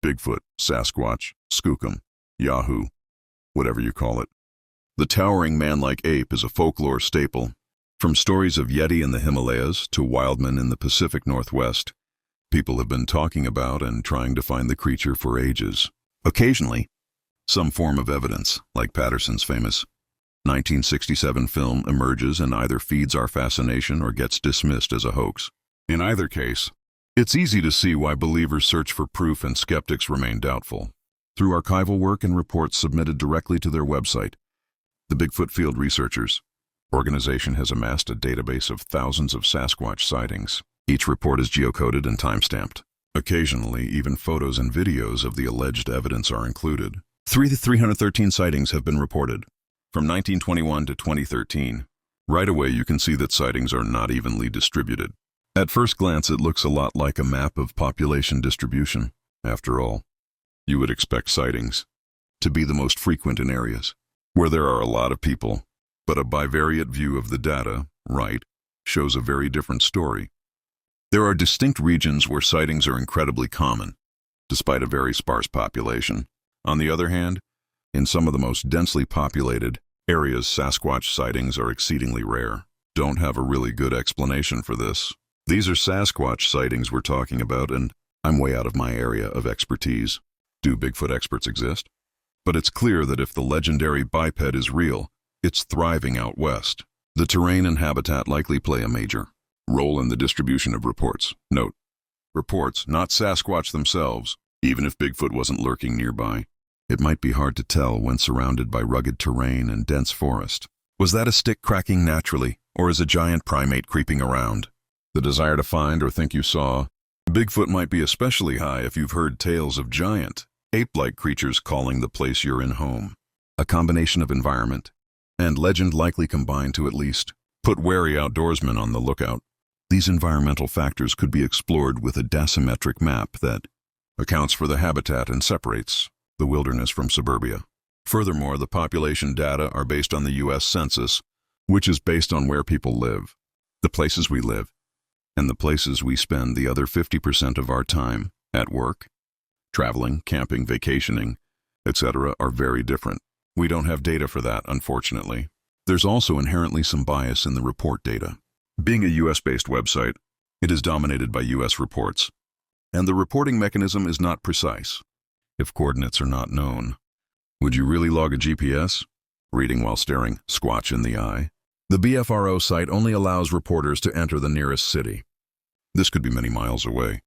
Bigfoot, Sasquatch, Skookum, Yahoo, whatever you call it. The towering man-like ape is a folklore staple. From stories of Yeti in the Himalayas to wildmen in the Pacific Northwest, people have been talking about and trying to find the creature for ages. Occasionally, some form of evidence, like Patterson's famous 1967 film, emerges and either feeds our fascination or gets dismissed as a hoax. In either case, it's easy to see why believers search for proof and skeptics remain doubtful. Through archival work and reports submitted directly to their website, the Bigfoot Field Researchers organization has amassed a database of thousands of Sasquatch sightings. Each report is geocoded and timestamped. Occasionally, even photos and videos of the alleged evidence are included. 313 sightings have been reported, from 1921 to 2013. Right away, you can see that sightings are not evenly distributed. At first glance, it looks a lot like a map of population distribution. After all, you would expect sightings to be the most frequent in areas where there are a lot of people, but a bivariate view of the data, right, shows a very different story. There are distinct regions where sightings are incredibly common, despite a very sparse population. On the other hand, in some of the most densely populated areas, Sasquatch sightings are exceedingly rare. Don't have a really good explanation for this. These are Sasquatch sightings we're talking about, and I'm way out of my area of expertise. Do Bigfoot experts exist? But it's clear that if the legendary biped is real, it's thriving out west. The terrain and habitat likely play a major role in the distribution of reports. Note, reports, not Sasquatch themselves. Even if Bigfoot wasn't lurking nearby, it might be hard to tell when surrounded by rugged terrain and dense forest. Was that a stick cracking naturally, or is a giant primate creeping around? The desire to find or think you saw Bigfoot might be especially high if you've heard tales of giant, ape-like creatures calling the place you're in home. A combination of environment and legend likely combine to at least put wary outdoorsmen on the lookout. These environmental factors could be explored with a dasymetric map that accounts for the habitat and separates the wilderness from suburbia. Furthermore, the population data are based on the U.S. Census, which is based on where people live, the places we live, and the places we spend the other 50% of our time at work. Traveling, camping, vacationing, etc. are very different. We don't have data for that, unfortunately. There's also inherently some bias in the report data. Being a US-based website, it is dominated by US reports, and the reporting mechanism is not precise. If coordinates are not known, would you really log a GPS? Reading while staring Squatch in the eye? The BFRO site only allows reporters to enter the nearest city. This could be many miles away.